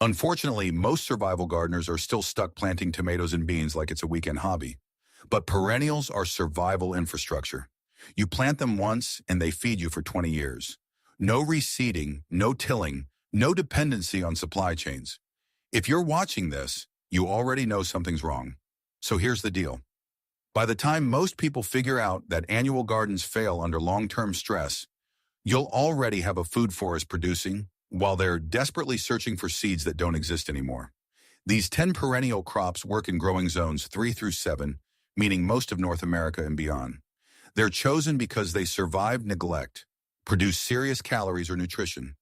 Unfortunately, most survival gardeners are still stuck planting tomatoes and beans like it's a weekend hobby. But perennials are survival infrastructure. You plant them once and they feed you for 20 years. No reseeding, no tilling, no dependency on supply chains. If you're watching this, you already know something's wrong. So here's the deal. By the time most people figure out that annual gardens fail under long-term stress, you'll already have a food forest producing while they're desperately searching for seeds that don't exist anymore. These 10 perennial crops work in growing zones 3 through 7, meaning most of North America and beyond. They're chosen because they survive neglect, produce serious calories or nutrition,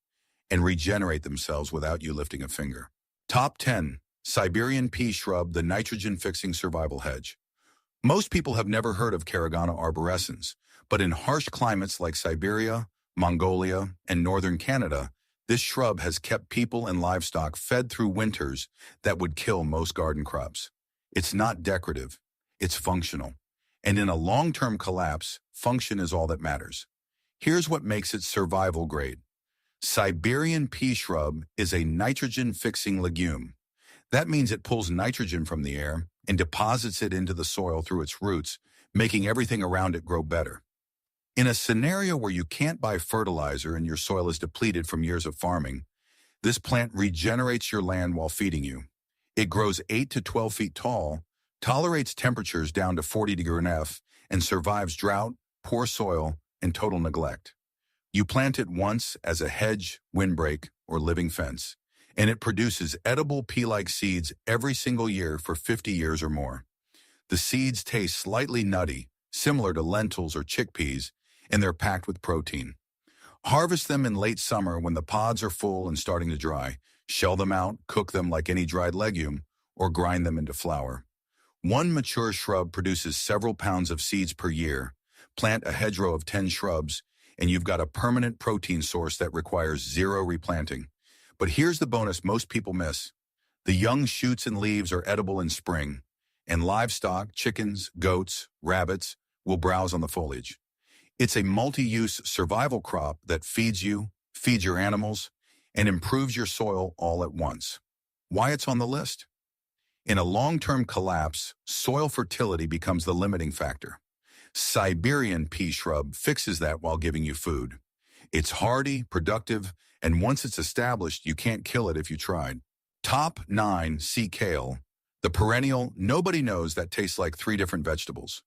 and regenerate themselves without you lifting a finger. Top 10. Siberian pea shrub, the nitrogen-fixing survival hedge. Most people have never heard of Carigana arborescens, but in harsh climates like Siberia, Mongolia, and northern Canada, this shrub has kept people and livestock fed through winters that would kill most garden crops. It's not decorative, it's functional. And in a long-term collapse, function is all that matters. Here's what makes it survival grade. Siberian pea shrub is a nitrogen-fixing legume. That means it pulls nitrogen from the air and deposits it into the soil through its roots, making everything around it grow better. In a scenario where you can't buy fertilizer and your soil is depleted from years of farming, this plant regenerates your land while feeding you. It grows 8 to 12 feet tall, tolerates temperatures down to 40 F, and survives drought, poor soil, and total neglect. You plant it once as a hedge, windbreak, or living fence, and it produces edible pea-like seeds every single year for 50 years or more. The seeds taste slightly nutty, similar to lentils or chickpeas, and they're packed with protein. Harvest them in late summer when the pods are full and starting to dry. Shell them out, cook them like any dried legume, or grind them into flour. One mature shrub produces several pounds of seeds per year. Plant a hedgerow of 10 shrubs, and you've got a permanent protein source that requires zero replanting. But here's the bonus most people miss. The young shoots and leaves are edible in spring, and livestock, chickens, goats, rabbits, will browse on the foliage. It's a multi-use survival crop that feeds you, feeds your animals, and improves your soil all at once. Why it's on the list? In a long-term collapse, soil fertility becomes the limiting factor. Siberian pea shrub fixes that while giving you food. It's hardy, productive, and once it's established, you can't kill it if you tried. Top 9. Sea kale, the perennial nobody knows that tastes like 3 different vegetables.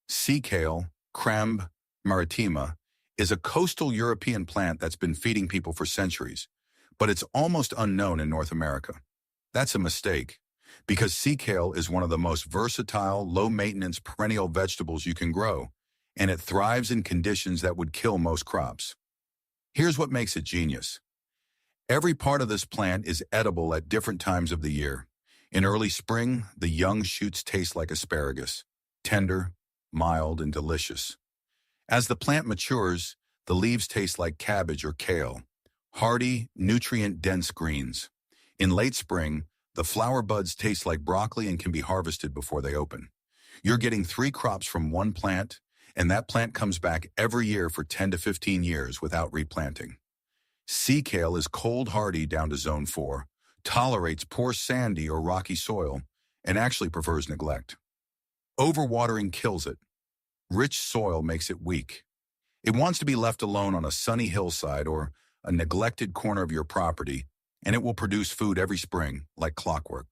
Sea kale, Creme maritima, is a coastal European plant that's been feeding people for centuries, but it's almost unknown in North America. That's a mistake, because sea kale is one of the most versatile, low-maintenance perennial vegetables you can grow, and it thrives in conditions that would kill most crops. Here's what makes it genius. Every part of this plant is edible at different times of the year. In early spring, the young shoots taste like asparagus, tender, mild, and delicious. As the plant matures, the leaves taste like cabbage or kale, hardy, nutrient-dense greens. In late spring, the flower buds taste like broccoli and can be harvested before they open. You're getting 3 crops from one plant, and that plant comes back every year for 10 to 15 years without replanting. Sea kale is cold hardy down to zone 4, tolerates poor sandy or rocky soil, and actually prefers neglect. Overwatering kills it. Rich soil makes it weak. It wants to be left alone on a sunny hillside or a neglected corner of your property, and it will produce food every spring, like clockwork.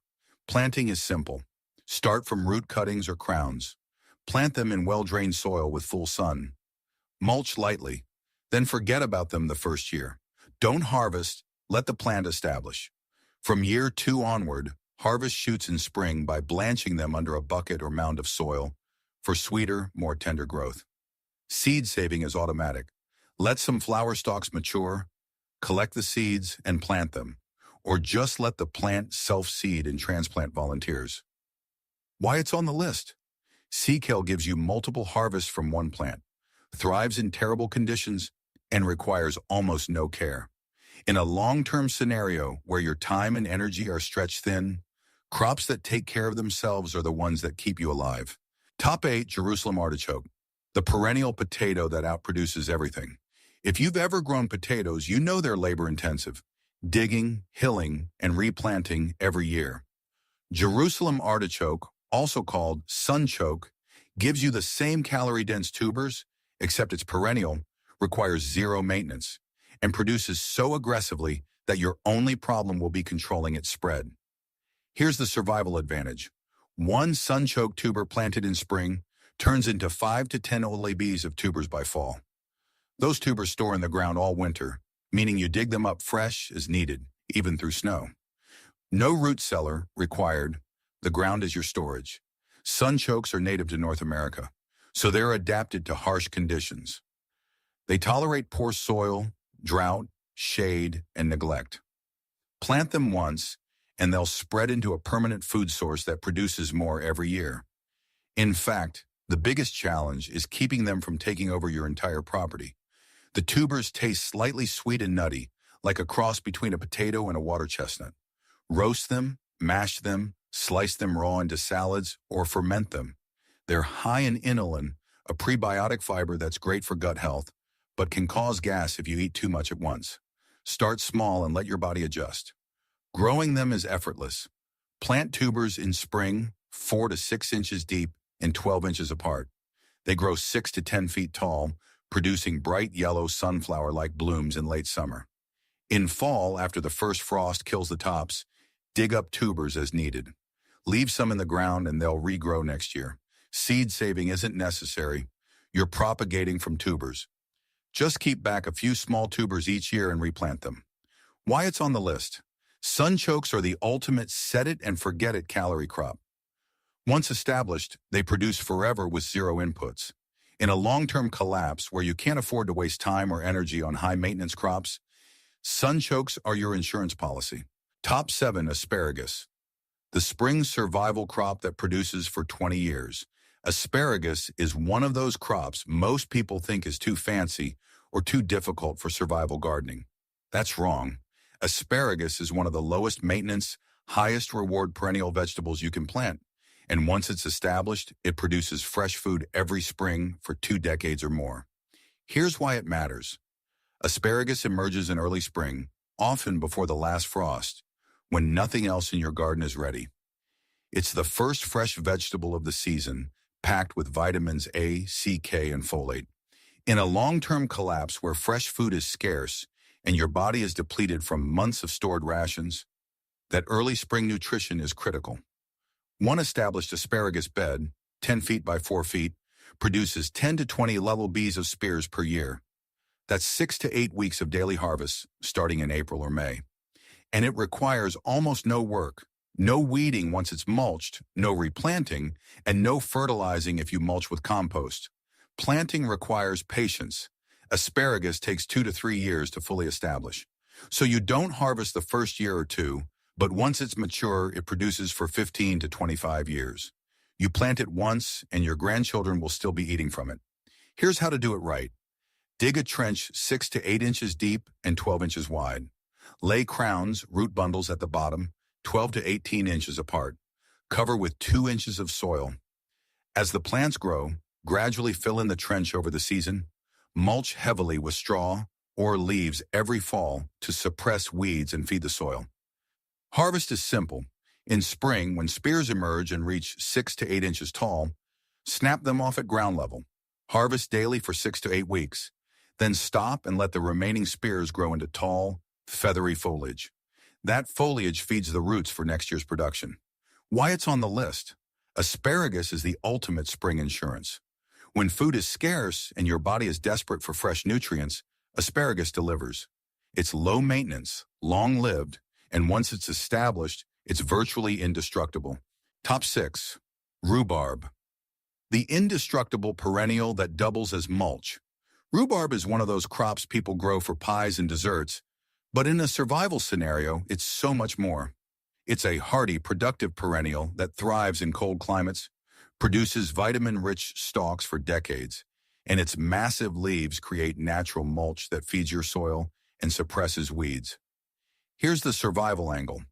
Planting is simple. Start from root cuttings or crowns. Plant them in well-drained soil with full sun. Mulch lightly, then forget about them the first year. Don't harvest, let the plant establish. From year 2 onward, harvest shoots in spring by blanching them under a bucket or mound of soil for sweeter, more tender growth. Seed saving is automatic. Let some flower stalks mature, collect the seeds, and plant them, or just let the plant self-seed and transplant volunteers. Why it's on the list? Sea kale gives you multiple harvests from one plant, thrives in terrible conditions, and requires almost no care. In a long-term scenario where your time and energy are stretched thin, crops that take care of themselves are the ones that keep you alive. Top 8. Jerusalem artichoke, the perennial potato that outproduces everything. If you've ever grown potatoes, you know they're labor-intensive. digging, hilling, and replanting every year. Jerusalem artichoke, also called sunchoke, gives you the same calorie-dense tubers, except it's perennial, requires zero maintenance, and produces so aggressively that your only problem will be controlling its spread. Here's the survival advantage. One sunchoke tuber planted in spring turns into 5 to 10 olebs of tubers by fall. Those tubers store in the ground all winter, meaning you dig them up fresh as needed, even through snow. No root cellar required. The ground is your storage. Sunchokes are native to North America, so they're adapted to harsh conditions. They tolerate poor soil, drought, shade, and neglect. Plant them once, and they'll spread into a permanent food source that produces more every year. In fact, the biggest challenge is keeping them from taking over your entire property. The tubers taste slightly sweet and nutty, like a cross between a potato and a water chestnut. Roast them, mash them, slice them raw into salads, or ferment them. They're high in inulin, a prebiotic fiber that's great for gut health, but can cause gas if you eat too much at once. Start small and let your body adjust. Growing them is effortless. Plant tubers in spring, 4 to 6 inches deep and 12 inches apart. They grow 6 to 10 feet tall, producing bright yellow sunflower-like blooms in late summer. In fall, after the first frost kills the tops, dig up tubers as needed. Leave some in the ground and they'll regrow next year. Seed saving isn't necessary. You're propagating from tubers. Just keep back a few small tubers each year and replant them. Why it's on the list? Sunchokes are the ultimate set-it-and-forget-it calorie crop. Once established, they produce forever with zero inputs. In a long-term collapse where you can't afford to waste time or energy on high-maintenance crops, sunchokes are your insurance policy. Top 7. Asparagus. The spring survival crop that produces for 20 years. Asparagus is one of those crops most people think is too fancy or too difficult for survival gardening. That's wrong. Asparagus is one of the lowest maintenance, highest reward perennial vegetables you can plant. And once it's established, it produces fresh food every spring for 2 decades or more. Here's why it matters. Asparagus emerges in early spring, often before the last frost, when nothing else in your garden is ready. It's the first fresh vegetable of the season, packed with vitamins A, C, K, and folate. In a long-term collapse where fresh food is scarce and your body is depleted from months of stored rations, that early spring nutrition is critical. One established asparagus bed, 10 feet by 4 feet, produces 10 to 20 level Bs of spears per year. That's 6 to 8 weeks of daily harvests starting in April or May. And it requires almost no work, no weeding once it's mulched, no replanting, and no fertilizing if you mulch with compost. Planting requires patience. Asparagus takes 2 to 3 years to fully establish. So you don't harvest the first year or two, but once it's mature, it produces for 15 to 25 years. You plant it once, and your grandchildren will still be eating from it. Here's how to do it right. Dig a trench 6 to 8 inches deep and 12 inches wide. Lay crowns, root bundles at the bottom, 12 to 18 inches apart. Cover with 2 inches of soil. As the plants grow, gradually fill in the trench over the season. Mulch heavily with straw or leaves every fall to suppress weeds and feed the soil. Harvest is simple. In spring, when spears emerge and reach 6 to 8 inches tall, snap them off at ground level. Harvest daily for 6 to 8 weeks. Then stop and let the remaining spears grow into tall, feathery foliage. That foliage feeds the roots for next year's production. Why it's on the list? Asparagus is the ultimate spring insurance. When food is scarce and your body is desperate for fresh nutrients, asparagus delivers. It's low maintenance, long-lived, and once it's established, it's virtually indestructible. Top 6. Rhubarb. The indestructible perennial that doubles as mulch. Rhubarb is one of those crops people grow for pies and desserts, but in a survival scenario, it's so much more. It's a hardy, productive perennial that thrives in cold climates, produces vitamin-rich stalks for decades, and its massive leaves create natural mulch that feeds your soil and suppresses weeds. Here's the survival angle.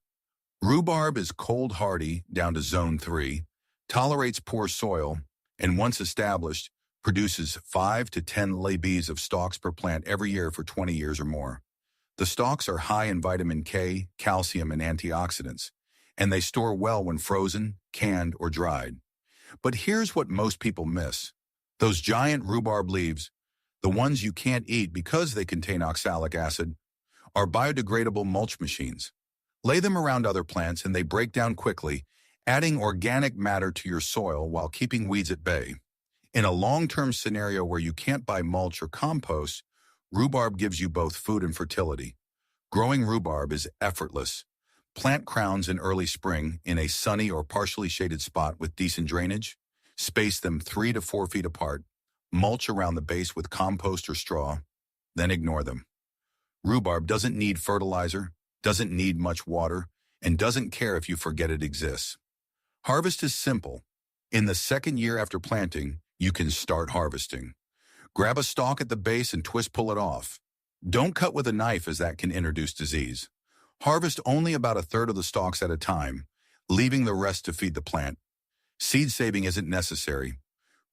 Rhubarb is cold hardy down to zone 3, tolerates poor soil, and once established, produces 5 to 10 lbs of stalks per plant every year for 20 years or more. The stalks are high in vitamin K, calcium, and antioxidants, and they store well when frozen, canned, or dried. But here's what most people miss. Those giant rhubarb leaves, the ones you can't eat because they contain oxalic acid, are biodegradable mulch machines. Lay them around other plants and they break down quickly, adding organic matter to your soil while keeping weeds at bay. In a long-term scenario where you can't buy mulch or compost, rhubarb gives you both food and fertility. Growing rhubarb is effortless. Plant crowns in early spring in a sunny or partially shaded spot with decent drainage. Space them 3 to 4 feet apart. Mulch around the base with compost or straw. Then ignore them. Rhubarb doesn't need fertilizer, doesn't need much water, and doesn't care if you forget it exists. Harvest is simple. In the second year after planting, you can start harvesting. Grab a stalk at the base and pull it off. Don't cut with a knife as that can introduce disease. Harvest only about a third of the stalks at a time, leaving the rest to feed the plant. Seed saving isn't necessary.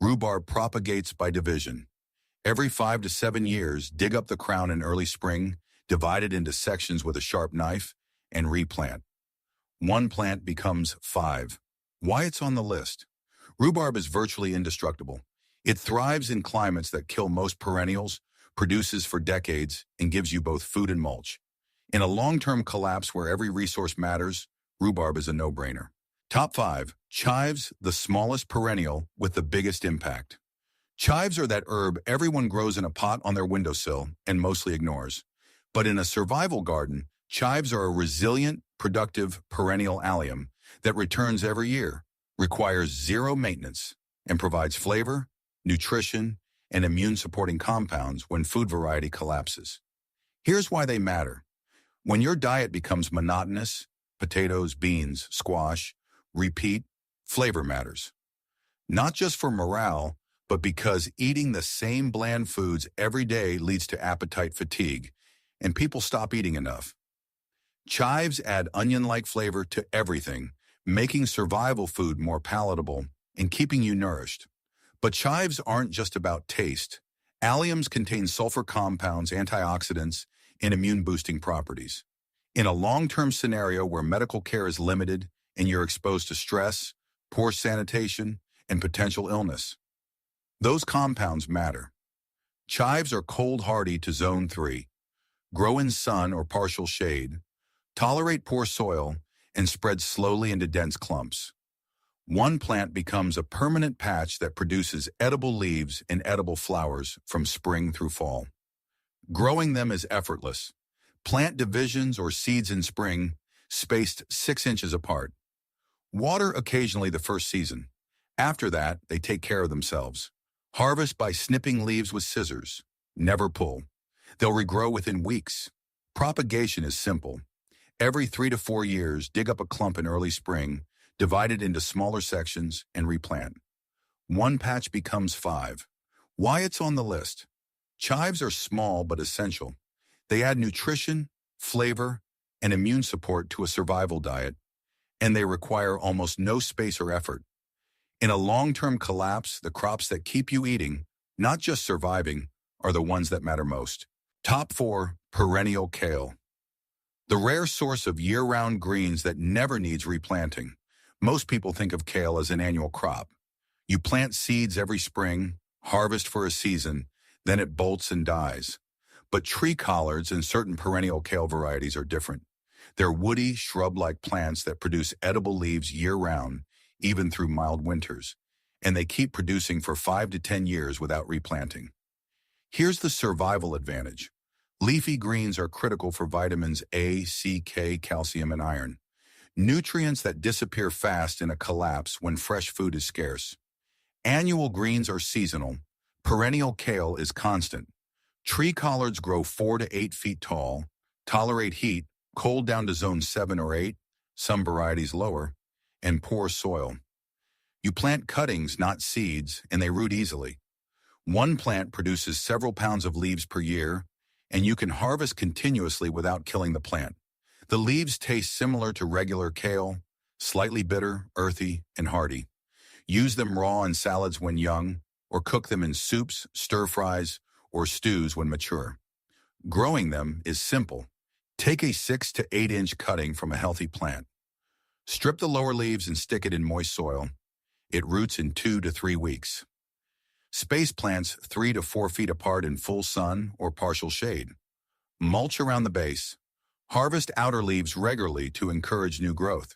Rhubarb propagates by division. Every 5 to 7 years, dig up the crown in early spring, divide it into sections with a sharp knife, and replant. One plant becomes 5. Why it's on the list? Rhubarb is virtually indestructible. It thrives in climates that kill most perennials, produces for decades, and gives you both food and mulch. In a long-term collapse where every resource matters, rhubarb is a no-brainer. Top 5. Chives, the smallest perennial with the biggest impact. Chives are that herb everyone grows in a pot on their windowsill and mostly ignores. But in a survival garden, chives are a resilient, productive perennial allium that returns every year, requires zero maintenance, and provides flavor, nutrition, and immune-supporting compounds when food variety collapses. Here's why they matter. When your diet becomes monotonous, potatoes, beans, squash, repeat, flavor matters. Not just for morale, but because eating the same bland foods every day leads to appetite fatigue, and people stop eating enough. Chives add onion-like flavor to everything, making survival food more palatable and keeping you nourished. But chives aren't just about taste. Alliums contain sulfur compounds, antioxidants, and immune-boosting properties. In a long-term scenario where medical care is limited and you're exposed to stress, poor sanitation, and potential illness, those compounds matter. Chives are cold-hardy to zone 3, grow in sun or partial shade, tolerate poor soil, and spread slowly into dense clumps. One plant becomes a permanent patch that produces edible leaves and edible flowers from spring through fall. Growing them is effortless. Plant divisions or seeds in spring, spaced 6 inches apart. Water occasionally the first season. After that, they take care of themselves. Harvest by snipping leaves with scissors. Never pull. They'll regrow within weeks. Propagation is simple. Every 3 to 4 years, dig up a clump in early spring, divide it into smaller sections, and replant. One patch becomes 5. Why it's on the list? Chives are small but essential. They add nutrition, flavor, and immune support to a survival diet, and they require almost no space or effort. In a long-term collapse, the crops that keep you eating, not just surviving, are the ones that matter most. Top 4. Perennial kale. The rare source of year-round greens that never needs replanting. Most people think of kale as an annual crop. You plant seeds every spring, harvest for a season, then it bolts and dies. But tree collards and certain perennial kale varieties are different. They're woody, shrub-like plants that produce edible leaves year-round, even through mild winters, and they keep producing for 5 to 10 years without replanting. Here's the survival advantage. Leafy greens are critical for vitamins A, C, K, calcium, and iron. Nutrients that disappear fast in a collapse when fresh food is scarce. Annual greens are seasonal. Perennial kale is constant. Tree collards grow 4 to 8 feet tall, tolerate heat, cold down to zone 7 or 8, some varieties lower, and poor soil. You plant cuttings, not seeds, and they root easily. One plant produces several pounds of leaves per year, and you can harvest continuously without killing the plant. The leaves taste similar to regular kale, slightly bitter, earthy, and hearty. Use them raw in salads when young, or cook them in soups, stir-fries, or stews when mature. Growing them is simple. Take a 6 to 8 inch cutting from a healthy plant. Strip the lower leaves and stick it in moist soil. It roots in 2 to 3 weeks. Space plants 3 to 4 feet apart in full sun or partial shade. Mulch around the base. Harvest outer leaves regularly to encourage new growth.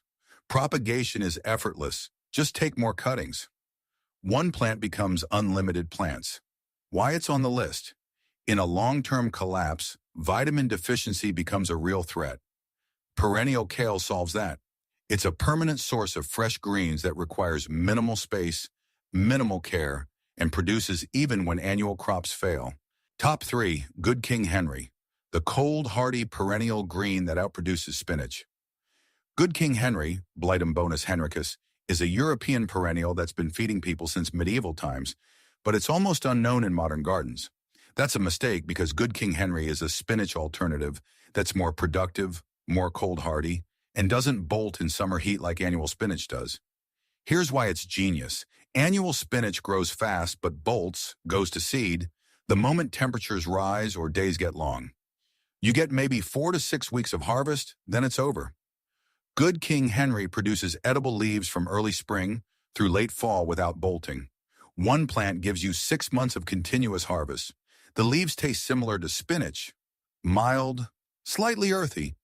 Propagation is effortless. Just take more cuttings. One plant becomes unlimited plants. Why it's on the list? In a long-term collapse, vitamin deficiency becomes a real threat. Perennial kale solves that. It's a permanent source of fresh greens that requires minimal space, minimal care, and produces even when annual crops fail. Top 3, Good King Henry, the cold, hardy perennial green that outproduces spinach. Good King Henry, Blightum bonus henricus, is a European perennial that's been feeding people since medieval times, but it's almost unknown in modern gardens. That's a mistake because Good King Henry is a spinach alternative that's more productive, more cold hardy, and doesn't bolt in summer heat like annual spinach does. Here's why it's genius. Annual spinach grows fast but bolts, goes to seed, the moment temperatures rise or days get long. You get maybe 4 to 6 weeks of harvest, then it's over. Good King Henry produces edible leaves from early spring through late fall without bolting. One plant gives you 6 months of continuous harvest. The leaves taste similar to spinach, mild, slightly earthy,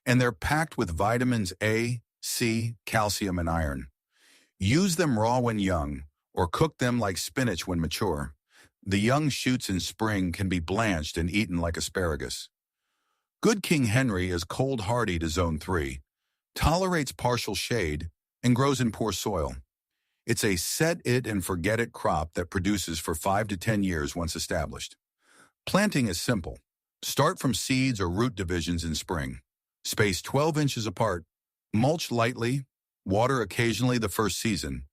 and they're packed with vitamins A, C, calcium, and iron. Use them raw when young, or cook them like spinach when mature. The young shoots in spring can be blanched and eaten like asparagus. Good King Henry is cold hardy to zone 3, tolerates partial shade, and grows in poor soil. It's a set-it-and-forget-it crop that produces for 5 to 10 years once established. Planting is simple. Start from seeds or root divisions in spring. Space 12 inches apart. Mulch lightly. Water occasionally the first season.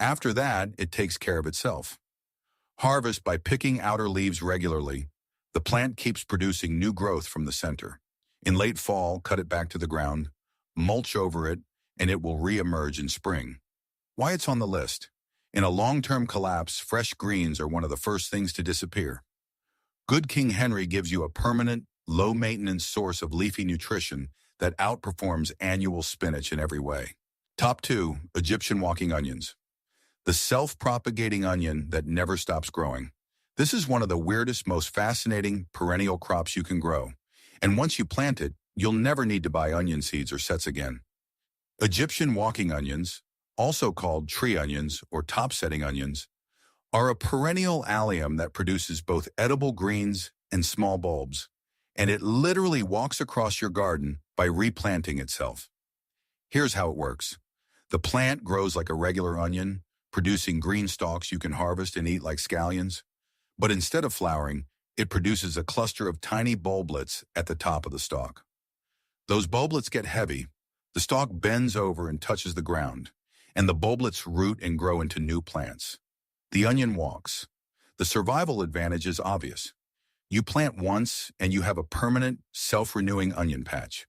After that, it takes care of itself. Harvest by picking outer leaves regularly. The plant keeps producing new growth from the center. In late fall, cut it back to the ground, mulch over it, and it will re-emerge in spring. Why it's on the list? In a long-term collapse, fresh greens are one of the first things to disappear. Good King Henry gives you a permanent, low-maintenance source of leafy nutrition that outperforms annual spinach in every way. Top 2, Egyptian walking onions. The self-propagating onion that never stops growing. This is one of the weirdest, most fascinating perennial crops you can grow. And once you plant it, you'll never need to buy onion seeds or sets again. Egyptian walking onions, also called tree onions or top-setting onions, are a perennial allium that produces both edible greens and small bulbs, and it literally walks across your garden by replanting itself. Here's how it works. The plant grows like a regular onion, producing green stalks you can harvest and eat like scallions, but instead of flowering, it produces a cluster of tiny bulblets at the top of the stalk. Those bulblets get heavy, the stalk bends over and touches the ground, and the bulblets root and grow into new plants. The onion walks. The survival advantage is obvious. You plant once and you have a permanent, self-renewing onion patch.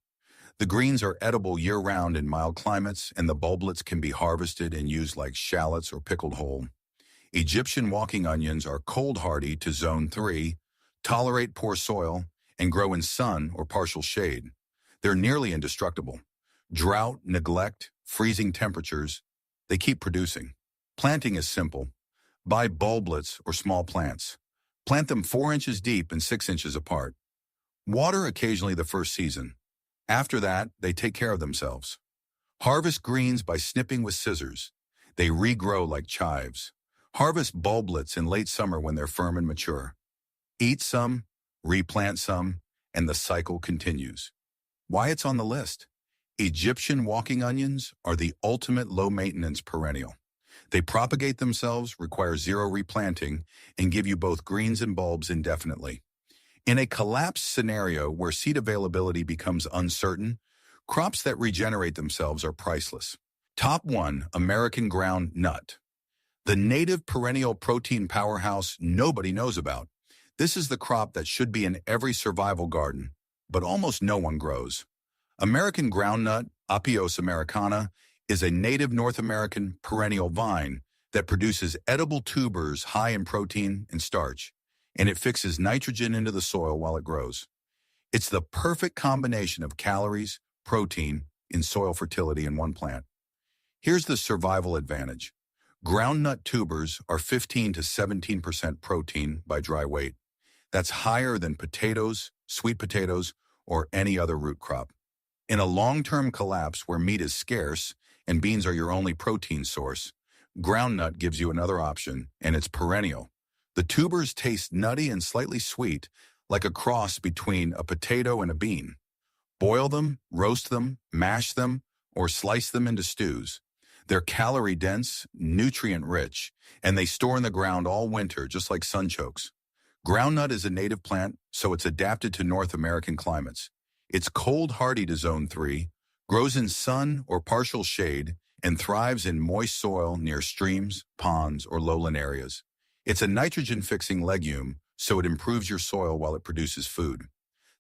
The greens are edible year-round in mild climates, and the bulblets can be harvested and used like shallots or pickled whole. Egyptian walking onions are cold hardy to zone 3, tolerate poor soil, and grow in sun or partial shade. They're nearly indestructible. Drought, neglect, freezing temperatures, they keep producing. Planting is simple. Buy bulblets or small plants. Plant them 4 inches deep and 6 inches apart. Water occasionally the first season. After that, they take care of themselves. Harvest greens by snipping with scissors. They regrow like chives. Harvest bulblets in late summer when they're firm and mature. Eat some, replant some, and the cycle continues. Why it's on the list? Egyptian walking onions are the ultimate low-maintenance perennial. They propagate themselves, require zero replanting, and give you both greens and bulbs indefinitely. In a collapse scenario where seed availability becomes uncertain, crops that regenerate themselves are priceless. Top 1, American ground nut. The native perennial protein powerhouse nobody knows about. This is the crop that should be in every survival garden, but almost no one grows. American groundnut, Apios americana, is a native North American perennial vine that produces edible tubers high in protein and starch, and it fixes nitrogen into the soil while it grows. It's the perfect combination of calories, protein, and soil fertility in one plant. Here's the survival advantage. Groundnut tubers are 15 to 17% protein by dry weight. That's higher than potatoes, sweet potatoes, or any other root crop. In a long-term collapse where meat is scarce and beans are your only protein source, groundnut gives you another option, and it's perennial. The tubers taste nutty and slightly sweet, like a cross between a potato and a bean. Boil them, roast them, mash them, or slice them into stews. They're calorie-dense, nutrient-rich, and they store in the ground all winter, just like sunchokes. Groundnut is a native plant, so it's adapted to North American climates. It's cold-hardy to Zone 3, grows in sun or partial shade, and thrives in moist soil near streams, ponds, or lowland areas. It's a nitrogen-fixing legume, so it improves your soil while it produces food.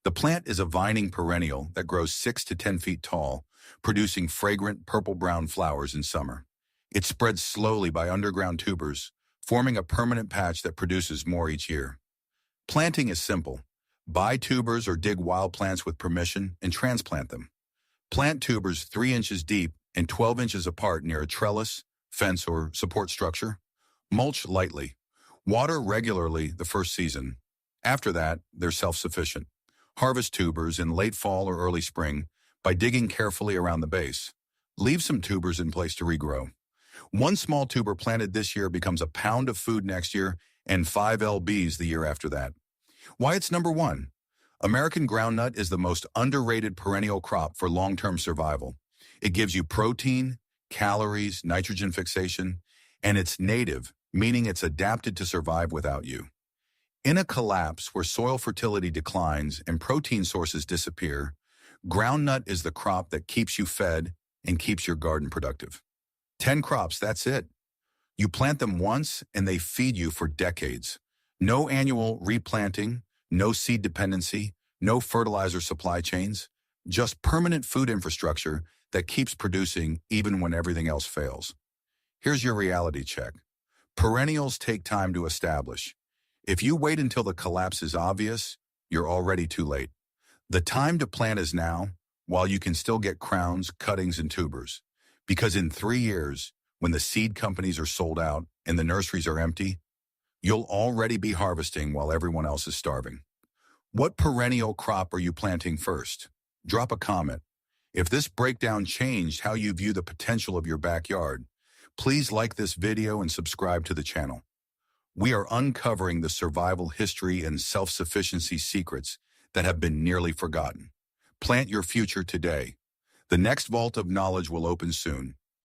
The plant is a vining perennial that grows 6 to 10 feet tall, producing fragrant purple-brown flowers in summer. It spreads slowly by underground tubers, forming a permanent patch that produces more each year. Planting is simple. Buy tubers or dig wild plants with permission and transplant them. Plant tubers 3 inches deep and 12 inches apart near a trellis, fence, or support structure. Mulch lightly. Water regularly the first season. After that, they're self-sufficient. Harvest tubers in late fall or early spring by digging carefully around the base. Leave some tubers in place to regrow. One small tuber planted this year becomes a pound of food next year and 5 lbs the year after that. Why it's number 1? American groundnut is the most underrated perennial crop for long-term survival. It gives you protein, calories, nitrogen fixation, and it's native, meaning it's adapted to survive without you. In a collapse where soil fertility declines and protein sources disappear, groundnut is the crop that keeps you fed and keeps your garden productive. 10 crops, that's it. You plant them once and they feed you for decades. No annual replanting, no seed dependency, no fertilizer supply chains, just permanent food infrastructure that keeps producing even when everything else fails. Here's your reality check. Perennials take time to establish. If you wait until the collapse is obvious, you're already too late. The time to plant is now, while you can still get crowns, cuttings, and tubers. Because in 3 years, when the seed companies are sold out and the nurseries are empty, you'll already be harvesting while everyone else is starving. What perennial crop are you planting first? Drop a comment. If this breakdown changed how you view the potential of your backyard, please like this video and subscribe to the channel. We are uncovering the survival history and self-sufficiency secrets that have been nearly forgotten. Plant your future today. The next vault of knowledge will open soon,